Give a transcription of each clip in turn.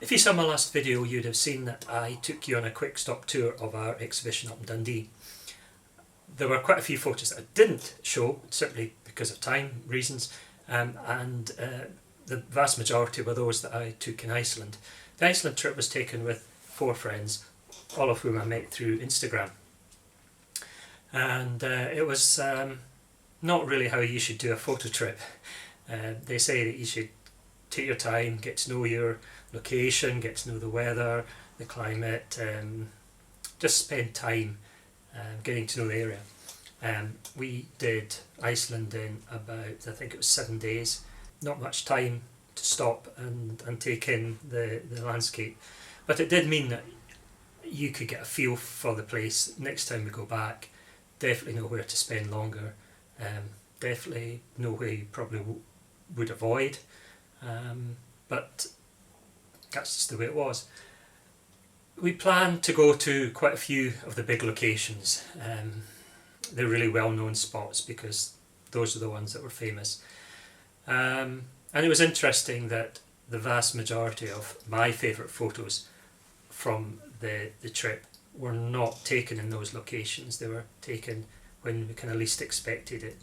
If you saw my last video, you'd have seen that I took you on a quick stop tour of our exhibition up in Dundee. There were quite a few photos that I didn't show, certainly because of time reasons, and the vast majority were those that I took in Iceland. The Iceland trip was taken with 4 friends, all of whom I met through Instagram. And it was not really how you should do a photo trip. They say that you should take your time, get to know your location, get to know the weather, the climate, just spend time getting to know the area. We did Iceland in about, I think it was 7 days. Not much time to stop and take in the landscape, but it did mean that you could get a feel for the place. Next time we go back, definitely know where to spend longer, definitely know where you probably would avoid, but that's just the way it was. We planned to go to quite a few of the big locations. They're really well-known spots because those are the ones that were famous. And it was interesting that the vast majority of my favourite photos from the trip were not taken in those locations. They were taken when we kind of least expected it.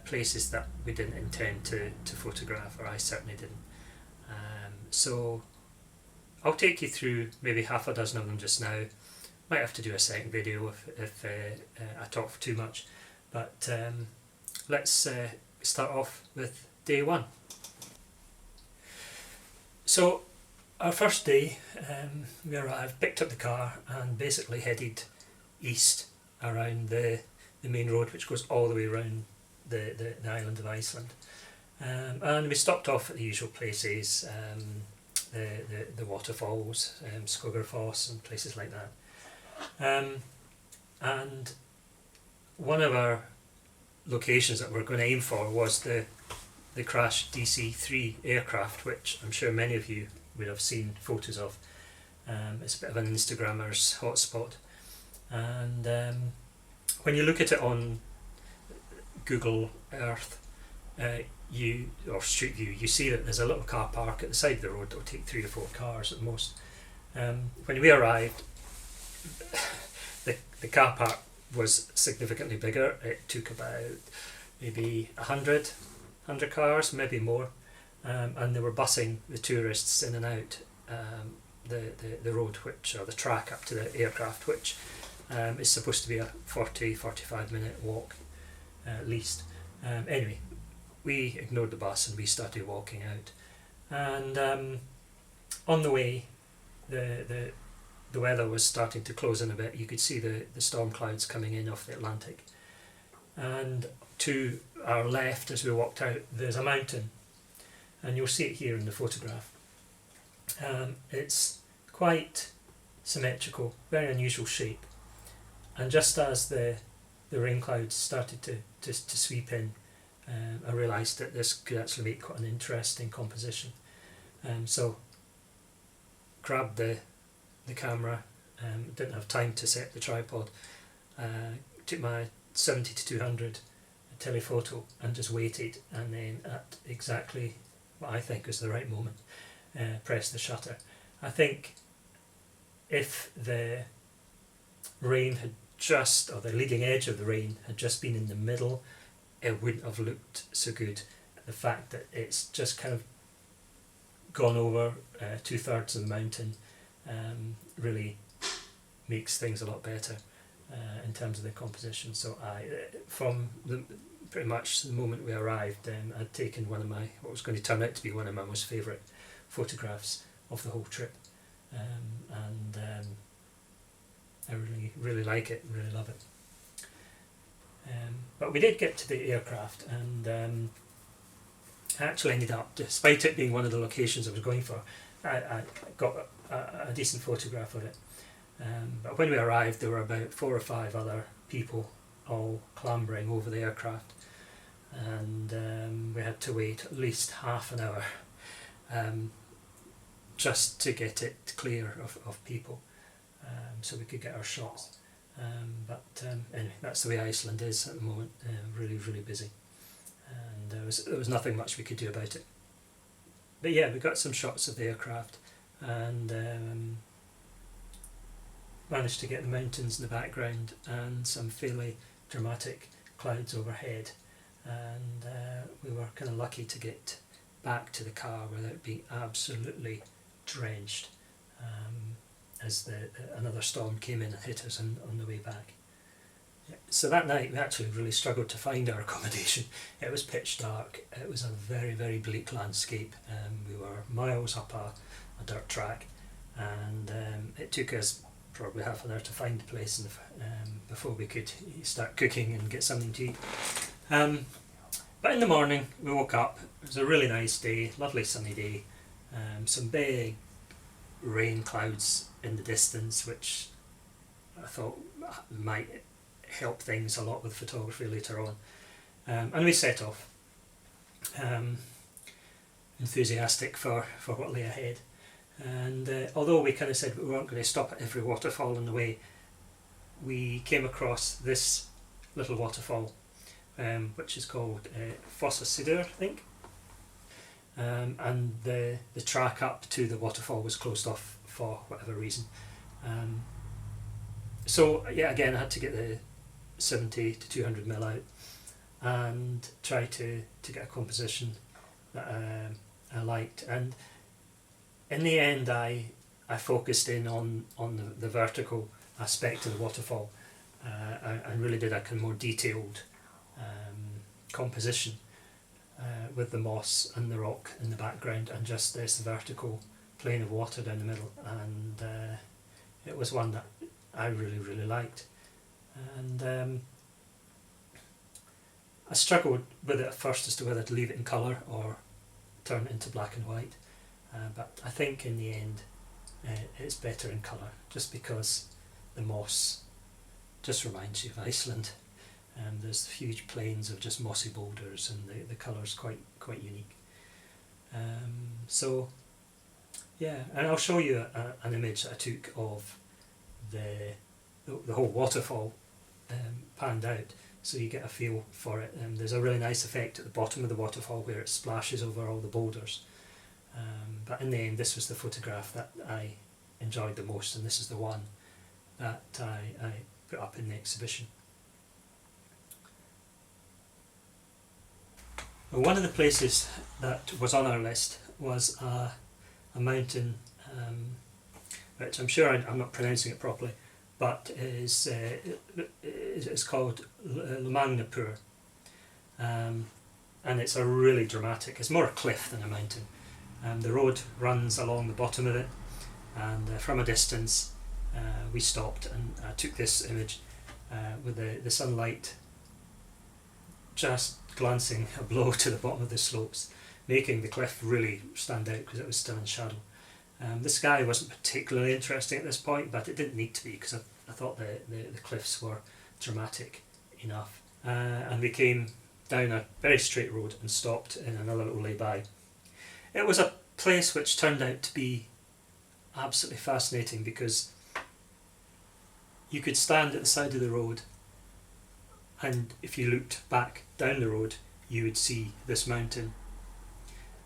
Places that we didn't intend to photograph, or I certainly didn't. So I'll take you through maybe half a dozen of them just now. Might have to do a second video if I talk for too much, but let's start off with day one. So our first day, we arrived, picked up the car and basically headed east around the main road, which goes all the way around the island of Iceland, and we stopped off at the usual places, the waterfalls, Skogarfoss and places like that, and one of our locations that we're going to aim for was the crashed DC-3 aircraft, which I'm sure many of you would have seen photos of. It's a bit of an Instagrammer's hotspot, and when you look at it on Google Earth, or Street View, you see that there's a little car park at the side of the road that will take 3 or 4 cars at most. When we arrived, the car park was significantly bigger. It took about maybe 100 cars, maybe more, and they were busing the tourists in and out the road, which, or the track up to the aircraft, which is supposed to be a 40-45 minute walk at least. Anyway, we ignored the bus and we started walking out, and on the way the weather was starting to close in a bit. You could see the storm clouds coming in off the Atlantic, and to our left as we walked out there's a mountain, and you'll see it here in the photograph. It's quite symmetrical, very unusual shape, and just as the rain clouds started to sweep in, I realised that this could actually make quite an interesting composition. So grabbed the camera, didn't have time to set the tripod, took my 70-200 telephoto and just waited, and then at exactly what I think was the right moment, pressed the shutter. I think if the rain had just, or the leading edge of the rain had just been in the middle, it wouldn't have looked so good. The fact that it's just kind of gone over 2/3 of the mountain really makes things a lot better in terms of the composition. So from pretty much the moment we arrived, I'd taken one of my, what was going to turn out to be one of my most favourite photographs of the whole trip, and I really like it, really love it. But we did get to the aircraft, and I actually ended up, despite it being one of the locations I was going for, I got a decent photograph of it. But when we arrived, there were about 4 or 5 other people all clambering over the aircraft, and we had to wait at least half an hour just to get it clear of people, so we could get our shots. But anyway, that's the way Iceland is at the moment, really busy, and there was nothing much we could do about it. But yeah, we got some shots of the aircraft, and managed to get the mountains in the background and some fairly dramatic clouds overhead, and we were kind of lucky to get back to the car without being absolutely drenched as another storm came in and hit us on the way back. So that night we actually really struggled to find our accommodation. It was pitch dark, it was a very, very bleak landscape. We were miles up a dirt track, and it took us probably half an hour to find a place before we could start cooking and get something to eat. But in the morning we woke up, it was a really nice day, lovely sunny day, some big rain clouds in the distance, which I thought might help things a lot with photography later on. And we set off, enthusiastic for what lay ahead. And although we kind of said we weren't going to stop at every waterfall on the way, we came across this little waterfall, which is called Fossa Sidur, I think. And the track up to the waterfall was closed off for whatever reason. So yeah, again I had to get the 70 to 200mm out and try to get a composition that I liked. And in the end I focused in on the vertical aspect of the waterfall, and really did a kind of more detailed composition with the moss and the rock in the background and just this vertical plane of water down the middle, and it was one that I really, really liked. And I struggled with it at first as to whether to leave it in colour or turn it into black and white, but I think in the end it's better in colour, just because the moss just reminds you of Iceland. There's huge plains of just mossy boulders, and the colour's quite unique. So yeah, and I'll show you an image that I took of the whole waterfall panned out, so you get a feel for it. There's a really nice effect at the bottom of the waterfall where it splashes over all the boulders. But in the end, this was the photograph that I enjoyed the most, and this is the one that I put up in the exhibition. Well, one of the places that was on our list was a mountain, which I'm sure I'm not pronouncing it properly, but is called Lumagnapur, and it's a really dramatic, it's more a cliff than a mountain. The road runs along the bottom of it, and from a distance we stopped and I took this image with the sunlight just glancing a blow to the bottom of the slopes, making the cliff really stand out because it was still in shadow. The sky wasn't particularly interesting at this point, but it didn't need to be, because I thought the cliffs were dramatic enough. And we came down a very straight road and stopped in another little lay-by. It was a place which turned out to be absolutely fascinating, because you could stand at the side of the road, and if you looked back down the road you would see this mountain,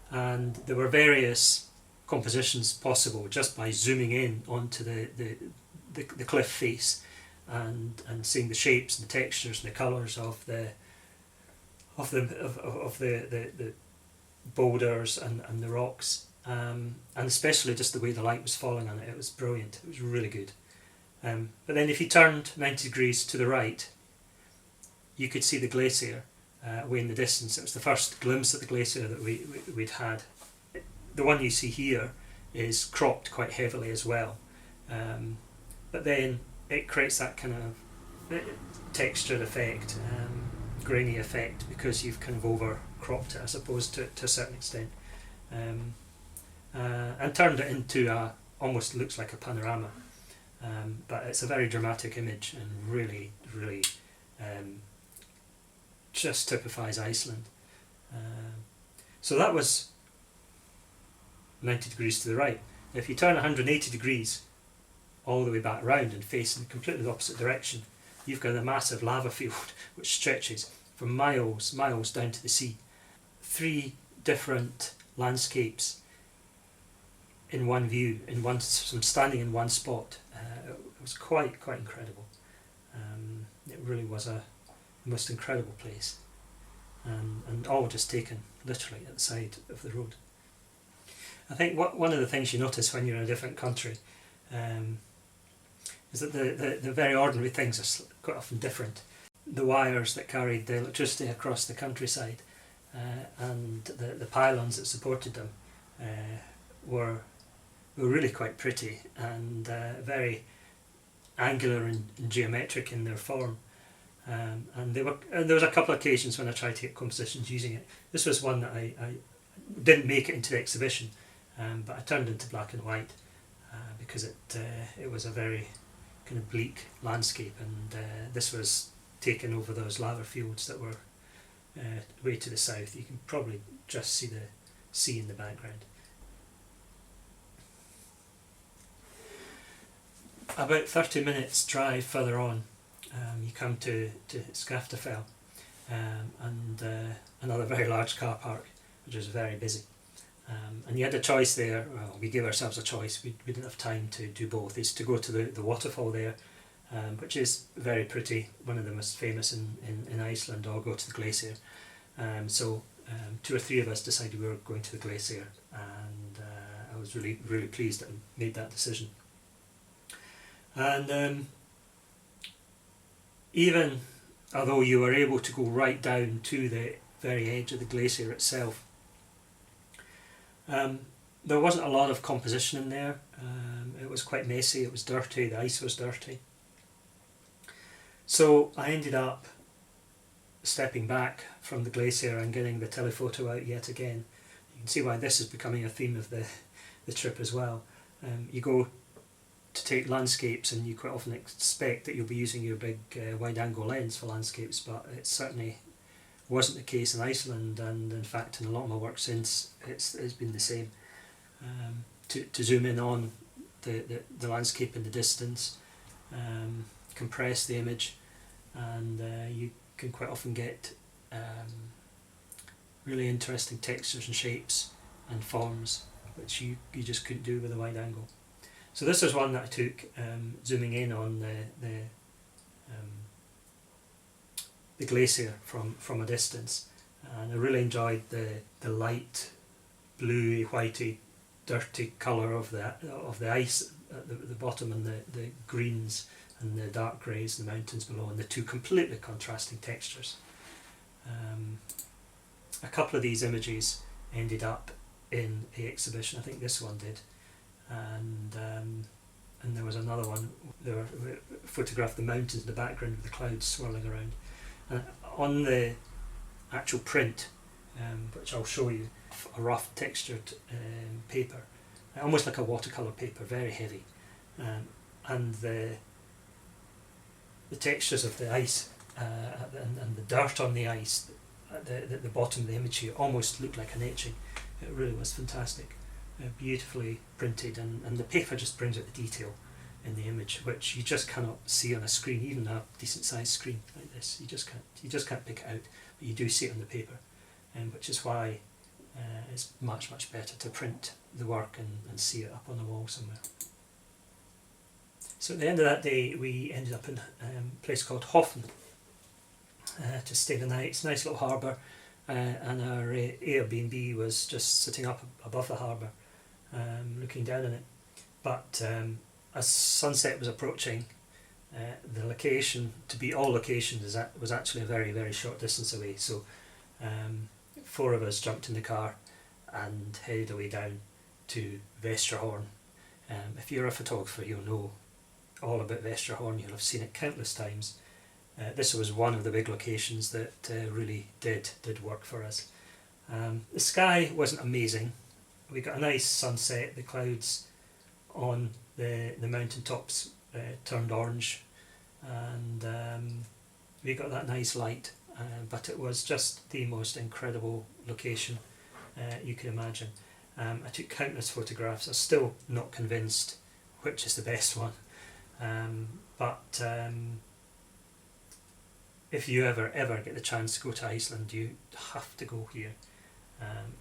and there were various compositions possible just by zooming in onto the cliff face and seeing the shapes and the textures and the colours of the boulders and the rocks, and especially just the way the light was falling on it. It was brilliant, it was really good. But then if you turned 90 degrees to the right, you could see the glacier way in the distance. It was the first glimpse of the glacier that we'd had. The one you see here is cropped quite heavily as well, but then it creates that kind of textured effect, grainy effect, because you've kind of over cropped it, I suppose, to a certain extent, and turned it into almost looks like a panorama, but it's a very dramatic image and really, really just typifies Iceland. So that was 90 degrees to the right. If you turn 180 degrees all the way back round and face in completely the opposite direction, you've got a massive lava field which stretches for miles down to the sea. 3 different landscapes in one view, from standing in one spot. It was quite incredible. It really was a most incredible place, and all just taken literally at the side of the road. I think one of the things you notice when you're in a different country is that the very ordinary things are quite often different. The wires that carried the electricity across the countryside and the pylons that supported them were really quite pretty and very angular and geometric in their form. And there was a couple of occasions when I tried to get compositions using it. This was one that I didn't make it into the exhibition, but I turned into black and white because it was a very kind of bleak landscape, and this was taken over those lava fields that were way to the south. You can probably just see the sea in the background. About 30 minutes drive further on, you come to Skaftafell, and another very large car park, which was very busy. And you had a choice there. Well, we gave ourselves a choice. We didn't have time to do both. Is to go to the waterfall there, which is very pretty, one of the most famous in Iceland, or go to the glacier. So 2 or 3 of us decided we were going to the glacier, and I was really pleased that I made that decision. And even although you were able to go right down to the very edge of the glacier itself, there wasn't a lot of composition in there. It was quite messy, it was dirty, the ice was dirty. So I ended up stepping back from the glacier and getting the telephoto out yet again. You can see why this is becoming a theme of the trip as well. You go to take landscapes and you quite often expect that you'll be using your big wide angle lens for landscapes, but it certainly wasn't the case in Iceland, and in fact in a lot of my work since it's been the same. To zoom in on the landscape in the distance, compress the image, and you can quite often get really interesting textures and shapes and forms which you just couldn't do with a wide angle. So this was one that I took zooming in on the glacier from a distance, and I really enjoyed the light bluey, whitey, dirty colour of the ice at the bottom, and the greens and the dark greys, the mountains below, and the two completely contrasting textures. A couple of these images ended up in the exhibition. I think this one did, and there was another one. They photographed the mountains in the background with the clouds swirling around. On the actual print, which I'll show you, a rough textured paper, almost like a watercolour paper, very heavy, and the textures of the ice and the dirt on the ice at the bottom of the image here almost looked like an etching. It really was fantastic, beautifully printed, and the paper just brings out the detail in the image, which you just cannot see on a screen, even a decent sized screen like this. You just can't pick it out, but you do see it on the paper, which is why it's much better to print the work and see it up on the wall somewhere. So at the end of that day we ended up in a place called Hoffen to stay the night. It's a nice little harbour, and our Airbnb was just sitting up above the harbour, looking down on it. But as sunset was approaching, the location, to beat all locations, was actually a very short distance away. So 4 of us jumped in the car and headed away down to Vestrahorn. If you're a photographer, you'll know all about Vestrahorn. You'll have seen it countless times. This was one of the big locations that really did work for us. The sky wasn't amazing. We got a nice sunset. The clouds on the mountain tops turned orange, and we got that nice light, but it was just the most incredible location you can imagine. I took countless photographs. I'm still not convinced which is the best one, but if you ever get the chance to go to Iceland, you have to go here.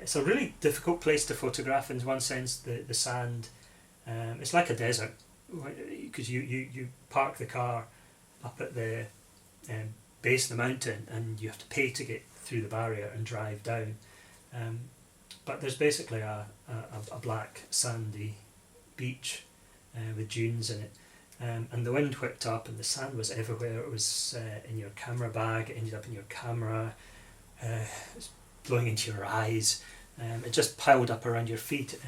It's a really difficult place to photograph in one sense. The sand, it's like a desert, because you park the car up at the base of the mountain and you have to pay to get through the barrier and drive down. But there's basically a black sandy beach with dunes in it. And the wind whipped up and the sand was everywhere. It was in your camera bag, it ended up in your camera, it was blowing into your eyes. It just piled up around your feet.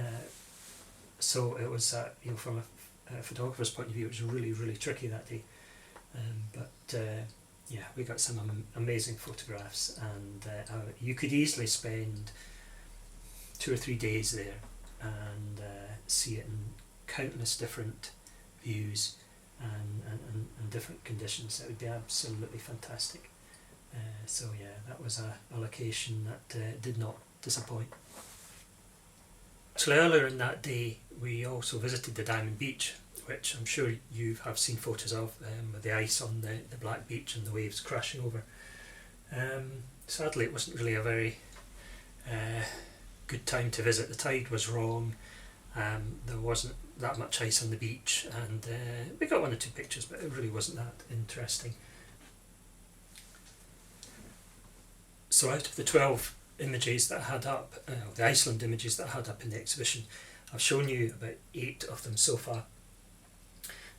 So it was, from a photographer's point of view, it was really, really tricky that day. Yeah, we got some amazing photographs, and you could easily spend 2 or 3 days there and see it in countless different views and different conditions. It would be absolutely fantastic. So yeah, that was a location that did not disappoint. Actually, earlier in that day we also visited the Diamond Beach, which I'm sure you have seen photos of, with the ice on the black beach and the waves crashing over. Sadly, it wasn't really a very good time to visit. The tide was wrong, there wasn't that much ice on the beach, and we got 1 or 2 pictures, but it really wasn't that interesting. So out of the 12 images that I had up, the Iceland images that I had up in the exhibition, I've shown you about 8 of them so far,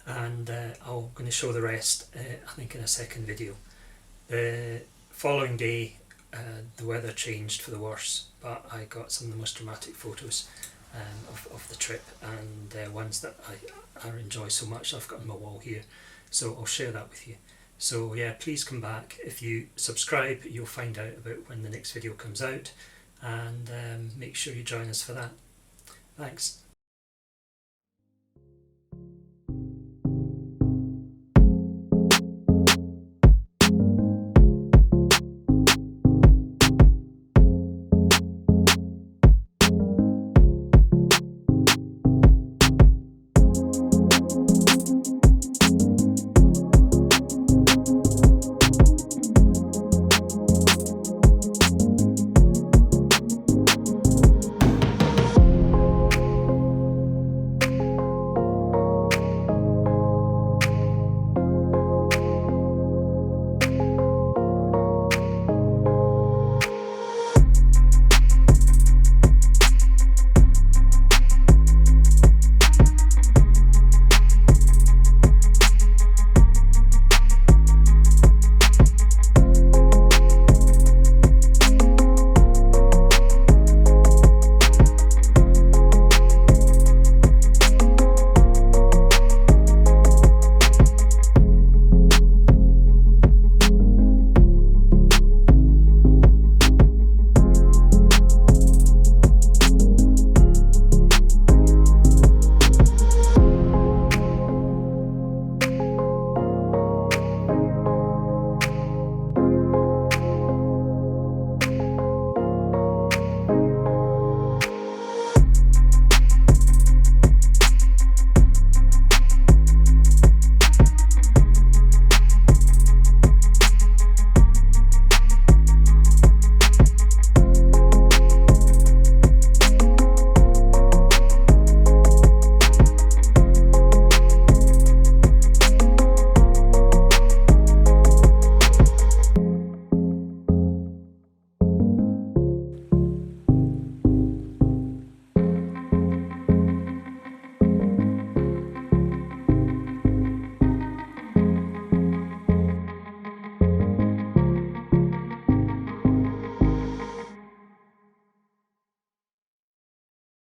and I'm going to show the rest I think in a second video. The following day the weather changed for the worse, but I got some of the most dramatic photos of the trip, and ones that I enjoy so much I've got on my wall here, so I'll share that with you. So yeah, please come back. If you subscribe, you'll find out about when the next video comes out, and make sure you join us for that. Thanks.